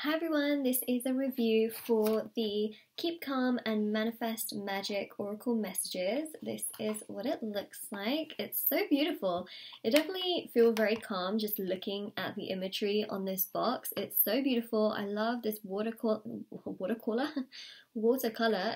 Hi everyone, this is a review for the Keep Calm and Manifest Magic Oracle Messages. This is what it looks like. It's so beautiful. It definitely feels very calm just looking at the imagery on this box. It's so beautiful. I love this watercolor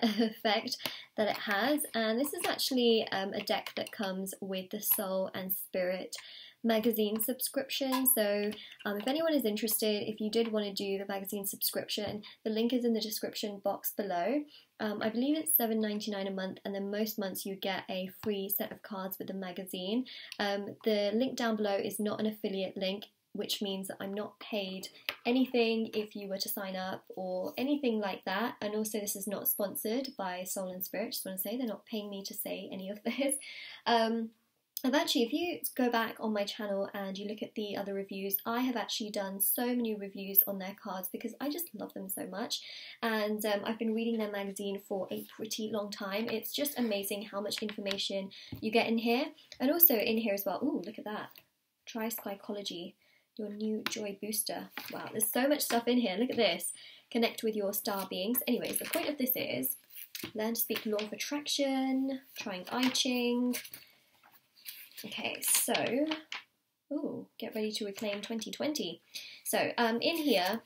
effect that it has, and this is actually a deck that comes with the Soul and Spirit magazine subscription. So if anyone is interested, if you did want to do the magazine subscription, the link is in the description box below. I believe it's $7.99 a month, and then most months you get a free set of cards with the magazine. The link down below is not an affiliate link, which means that I'm not paid anything if you were to sign up or anything like that. And also this is not sponsored by Soul and Spirit. Just want to say they're not paying me to say any of this. If you go back on my channel and you look at the other reviews, I have actually done so many reviews on their cards because I just love them so much, and I've been reading their magazine for a pretty long time. It's just amazing how much information you get in here, and also in here as well. Ooh, look at that. Try Psychology, your new joy booster. Wow, there's so much stuff in here. Look at this. Connect with your star beings. Anyways, the point of this is learn to speak law of attraction, trying I Ching. Okay, so, ooh, get ready to reclaim 2020. So, in here,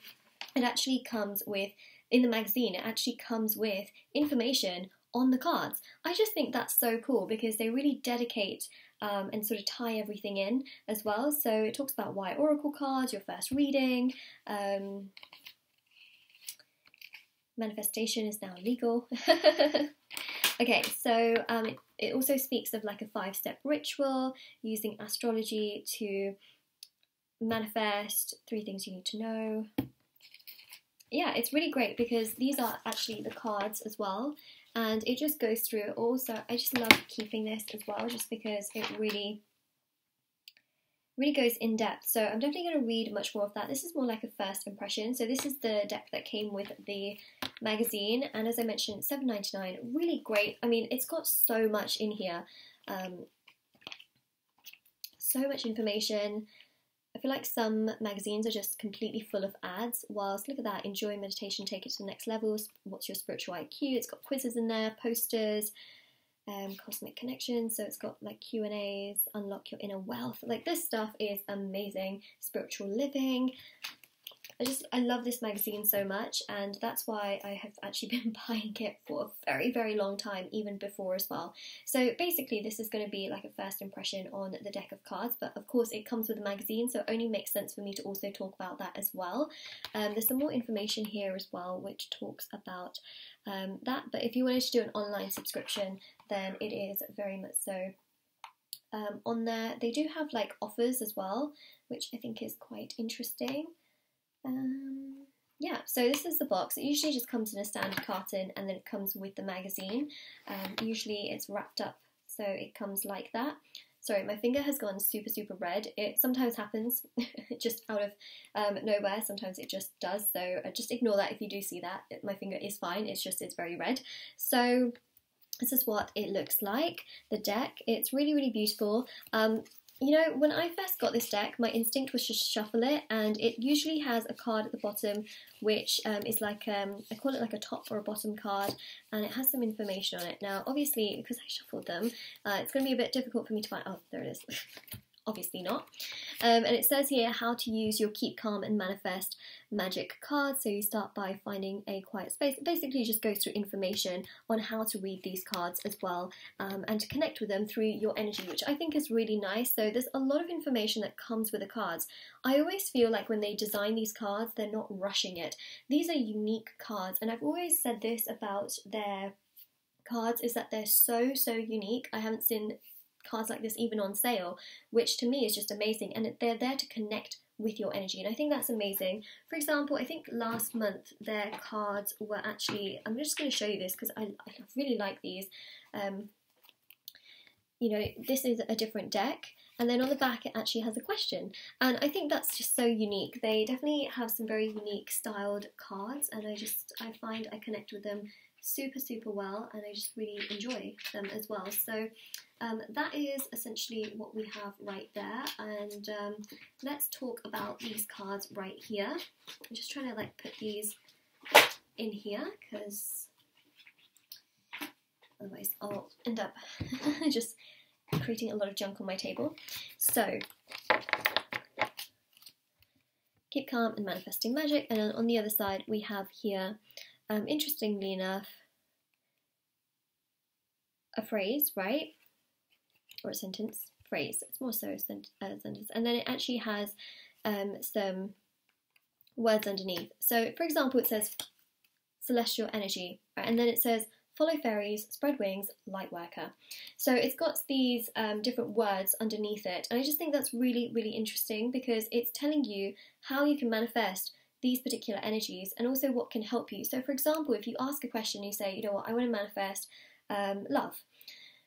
it actually comes with, in the magazine, it actually comes with information on the cards. I just think that's so cool because they really dedicate and sort of tie everything in as well. So it talks about why oracle cards, your first reading, manifestation is now legal. Okay, so it also speaks of like a 5-step ritual using astrology to manifest 3 things you need to know. Yeah, it's really great because these are actually the cards as well, and it just goes through it all. So I just love keeping this as well just because it really goes in depth. So I'm definitely going to read much more of that. This is more like a first impression. So this is the deck that came with the magazine, and as I mentioned, $7.99, really great. I mean, it's got so much in here, so much information. I feel like some magazines are just completely full of ads, whilst look at that, enjoy meditation, take it to the next level, what's your spiritual IQ, it's got quizzes in there, posters, cosmic connections, so it's got like Q&As, unlock your inner wealth. Like, this stuff is amazing. Spiritual living. I love this magazine so much, and that's why I have actually been buying it for a very, very long time, even before as well. So basically this is going to be like a first impression on the deck of cards, but of course it comes with a magazine, so it only makes sense for me to also talk about that as well. There's some more information here as well which talks about that, but if you wanted to do an online subscription, then it is very much so on there. They do have like offers as well, which I think is quite interesting. Yeah, so this is the box. It usually just comes in a standard carton, and then it comes with the magazine. Usually it's wrapped up, so it comes like that. Sorry, my finger has gone super, super red. It sometimes happens just out of nowhere. Sometimes it just does, so just ignore that if you do see that. My finger is fine, it's very red. So this is what it looks like, the deck. It's really, really beautiful. You know, when I first got this deck, my instinct was just shuffle it, and it usually has a card at the bottom which is like, I call it like a top or a bottom card, and it has some information on it. Now, obviously, because I shuffled them, it's going to be a bit difficult for me to find. Oh, there it is. Obviously not. And it says here how to use your Keep Calm and Manifest magic cards. So you start by finding a quiet space. It basically just goes through information on how to read these cards as well, and to connect with them through your energy, which I think is really nice. So there's a lot of information that comes with the cards. I always feel like when they design these cards, they're not rushing it. These are unique cards, and I've always said this about their cards, is that they're so, so unique. I haven't seen cards like this even on sale, which to me is just amazing, and they're there to connect with your energy, and I think that's amazing. For example, I think last month their cards were actually, I'm just going to show you this because I really like these. You know, this is a different deck, and then on the back it actually has a question, and I think that's just so unique. They definitely have some very unique styled cards, and I find I connect with them super well, and I just really enjoy them as well. So that is essentially what we have right there, and let's talk about these cards right here. I'm just trying to like put these in here because otherwise I'll end up just creating a lot of junk on my table. So keep calm and manifesting magic, and then on the other side we have here, interestingly enough, a phrase, right? Or a sentence. Phrase. It's more so a sentence. And then it actually has some words underneath. So, for example, it says celestial energy, right? And then it says follow fairies, spread wings, light worker. So it's got these different words underneath it, and I just think that's really, really interesting because it's telling you how you can manifest these particular energies and also what can help you. So, for example, if you ask a question, you say, you know what, I want to manifest love.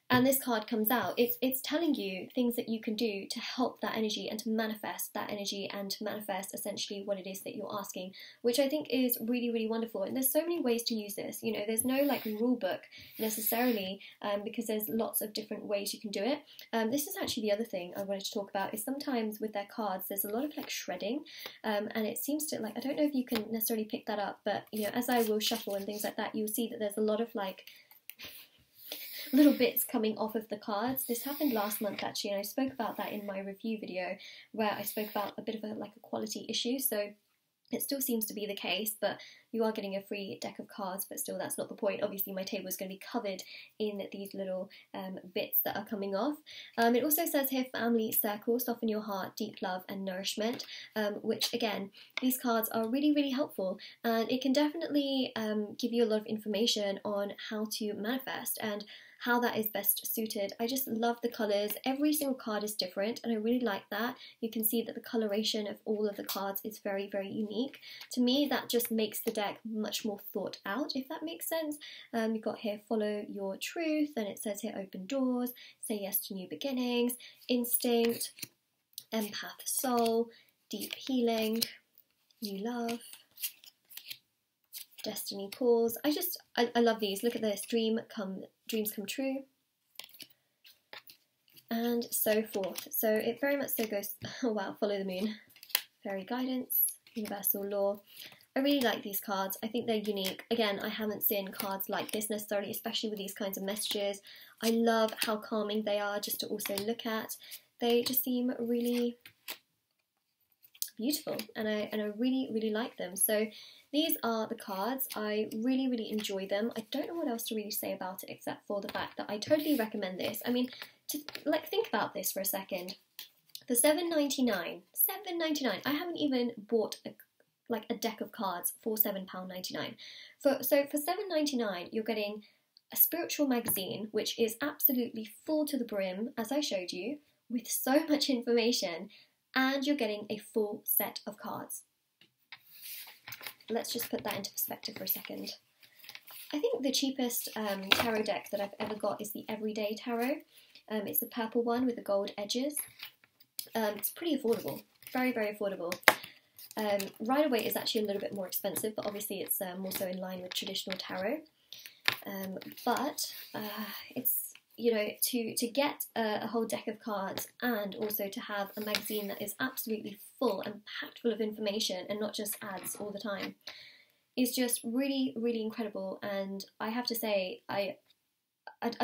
And this card comes out, it's telling you things that you can do to help that energy and to manifest that energy and to manifest essentially what it is that you're asking, which I think is really, really wonderful. And there's so many ways to use this. You know, there's no like rule book necessarily because there's lots of different ways you can do it. This is actually the other thing I wanted to talk about is sometimes with their cards, there's a lot of like shredding and it seems to like, I don't know if you can necessarily pick that up, but you know, as I will shuffle and things like that, you'll see that there's a lot of like little bits coming off of the cards. This happened last month actually, and I spoke about that in my review video where I spoke about a bit of a quality issue. So it still seems to be the case, but you are getting a free deck of cards, but still that's not the point. Obviously my table is going to be covered in these little bits that are coming off. It also says here family circle, soften your heart, deep love and nourishment, which again, these cards are really, really helpful, and it can definitely give you a lot of information on how to manifest and how that is best suited. I just love the colours. Every single card is different and I really like that. You can see that the coloration of all of the cards is very, very unique. To me, that just makes the deck much more thought out, if that makes sense. You've got here follow your truth, and it says here open doors, say yes to new beginnings, instinct, empath soul, deep healing, new love, destiny calls. I love these. Look at this, dreams come true, and so forth. So it very much so goes, oh wow, follow the moon, fairy guidance, universal law. I really like these cards. I think they're unique. Again, I haven't seen cards like this necessarily, especially with these kinds of messages. I love how calming they are just to also look at. They just seem really beautiful, and I really, really like them. So these are the cards. I really, really enjoy them. I don't know what else to really say about it except for the fact that I totally recommend this. I mean, to like think about this for a second. For $7.99, I haven't even bought a deck of cards for £7.99. So for $7.99, you're getting a spiritual magazine, which is absolutely full to the brim, as I showed you, with so much information, and you're getting a full set of cards. Let's just put that into perspective for a second. I think the cheapest tarot deck that I've ever got is the Everyday Tarot. It's the purple one with the gold edges. It's pretty affordable, very, very affordable. Rider-Waite is actually a little bit more expensive, but obviously it's more so in line with traditional tarot. But it's, you know, to get a whole deck of cards and also to have a magazine that is absolutely full and packed full of information and not just ads all the time is just really, really incredible. And I have to say, I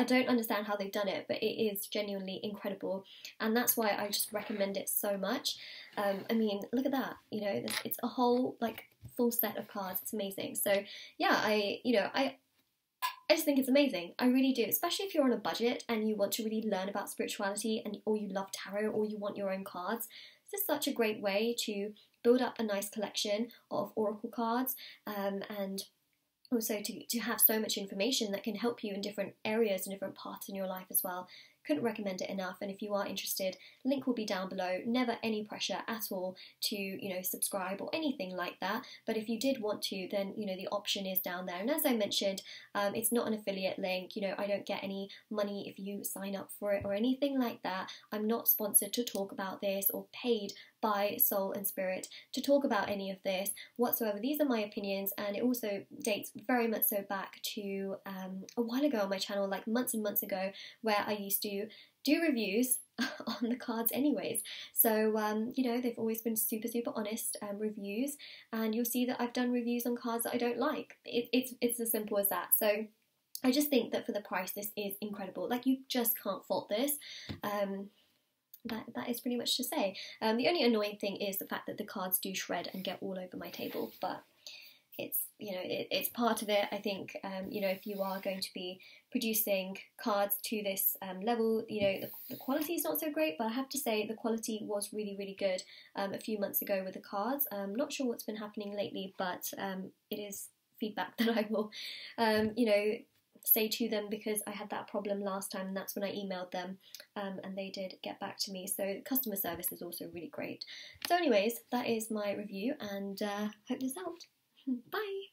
don't understand how they've done it, but it is genuinely incredible, and that's why I just recommend it so much. I mean, look at that, you know, it's a whole like full set of cards. It's amazing. So yeah, I just think it's amazing. I really do, especially if you're on a budget and you want to really learn about spirituality or you love tarot or you want your own cards. This is such a great way to build up a nice collection of oracle cards and also to have so much information that can help you in different areas and different parts in your life as well. Couldn't recommend it enough, and if you are interested, link will be down below. Never any pressure at all to, you know, subscribe or anything like that, but if you did want to, then, you know, the option is down there. And as I mentioned, it's not an affiliate link. You know, I don't get any money if you sign up for it or anything like that. I'm not sponsored to talk about this or paid by Soul and Spirit to talk about any of this whatsoever. These are my opinions, and it also dates very much so back to a while ago on my channel, like months and months ago, where I used to do reviews on the cards anyways. So you know, they've always been super honest reviews, and you'll see that I've done reviews on cards that I don't like. It's as simple as that. So I just think that for the price, this is incredible. Like, you just can't fault this. That is pretty much to say. The only annoying thing is the fact that the cards do shred and get all over my table, but it's, you know, it's part of it. I think, you know, if you are going to be producing cards to this level, you know, the quality is not so great, but I have to say the quality was really good a few months ago with the cards. I'm not sure what's been happening lately, but it is feedback that I will, you know, say to them, because I had that problem last time, and that's when I emailed them, and they did get back to me. So customer service is also really great. So anyways, that is my review, and hope this helped. Bye!